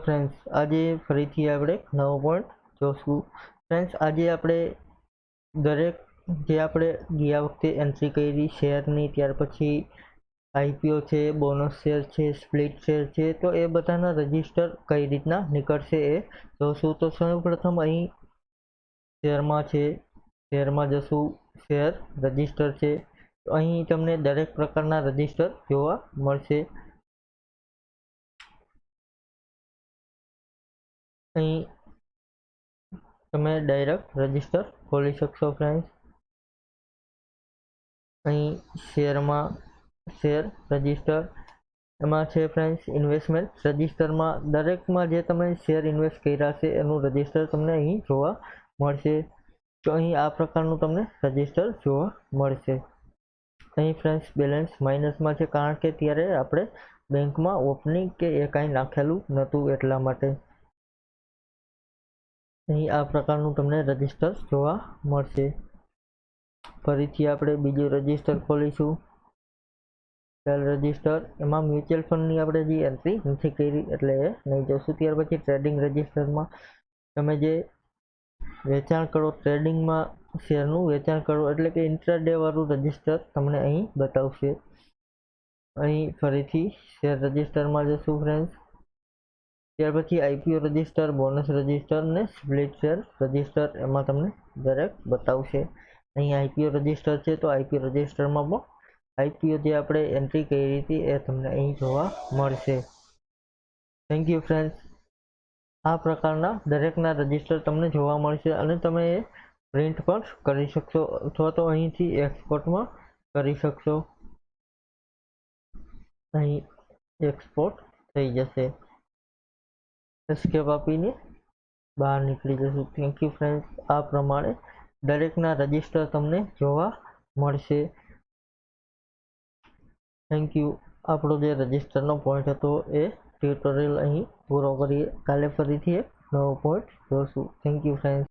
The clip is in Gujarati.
फ्रेंड्स आज फरीथी આપણે નવો પોઈન્ટ જોશું। फ्रेंड्स આજે આપણે દરેક જે આપણે ગયા વખતે એન્ટ્રી કરી શેરની, ત્યાર પછી આઈપીઓ છે, બોનસ શેર છે, સ્પ્લિટ શેર છે, તો એ બધાના રજિસ્ટર કઈ રીતના નીકળશે એ જોશું। તો સૌપ્રથમ અહીં શેરમાં છે, શેરમાં જશું, શેર રજિસ્ટર છે, તો અહીં તમને દરેક પ્રકારના રજિસ્ટર જોવા મળશે। અહીં તમે ડાયરેક્ટ રજિસ્ટર ખોલી શકશો। ફ્રેન્ડ્સ અહીં શેરમાં શેર રજિસ્ટર એમાં છે ફ્રેન્ડ્સ ઇન્વેસ્ટમેન્ટ રજિસ્ટરમાં દરેકમાં જે તમે શેર ઇન્વેસ્ટ કર્યા છે એનું રજિસ્ટર તમને અહીં જોવા મળશે। તો અહીં આ પ્રકારનું તમને રજિસ્ટર જોવા મળશે। અહીં ફ્રેન્ડ્સ બેલેન્સ માઇનસમાં છે, કારણ કે ત્યારે આપણે બેંકમાં ઓપનિંગ કે એ કાંઈ નાખેલું નહોતું એટલા માટે। અહીં આ પ્રકારનું તમને રજિસ્ટર જોવા મળશે। ફરીથી આપણે બીજું રજિસ્ટર ખોલીશું, સેલ રજિસ્ટર, એમાં મ્યુચ્યુઅલ ફંડની આપણે જે એન્ટ્રી નથી કરી એટલે એ નહીં જોશું। ત્યાર પછી ટ્રેડિંગ રજિસ્ટરમાં તમે જે વેચાણ કરો, ટ્રેડિંગમાં શેરનું વેચાણ કરો એટલે કે ઇન્ટ્રાડે વાળું રજિસ્ટર તમને અહીં બતાવશે। અહીં ફરીથી શેર રજિસ્ટરમાં જશું ફ્રેન્ડ્સ, ત્યાર પછી આઈપીઓ રજિસ્ટર, બોનસ રજિસ્ટર ને સ્પ્લિટ શેર રજિસ્ટર એમાં તમને દરેક બતાવશે। અહીં આઈપીઓ રજિસ્ટર છે, તો આઈપીઓ રજિસ્ટરમાં પણ આઈપીઓ જે આપણે એન્ટ્રી કરી હતી એ તમને અહીં જોવા મળશે। Thank you friends. આ પ્રકારના દરેકના રજિસ્ટર તમને જોવા મળશે અને તમે એ પ્રિન્ટ પણ કરી શકશો અથવા તો અહીંથી એક્સપોર્ટમાં કરી શકશો। અહીં એક્સપોર્ટ થઈ જશે, એસ્કેપ આપીને બહાર નીકળી જશું। Thank you friends. આ પ્રમાણે દરેકના રજિસ્ટર તમને જોવા મળશે। Thank you. આપણો જે રજિસ્ટરનો પોઈન્ટ હતો એ ટ્યુટોરિયલ અહીં પૂરો કરીએ, કાલે ફરીથી એક નવો પોઈન્ટ જોશું। Thank you friends.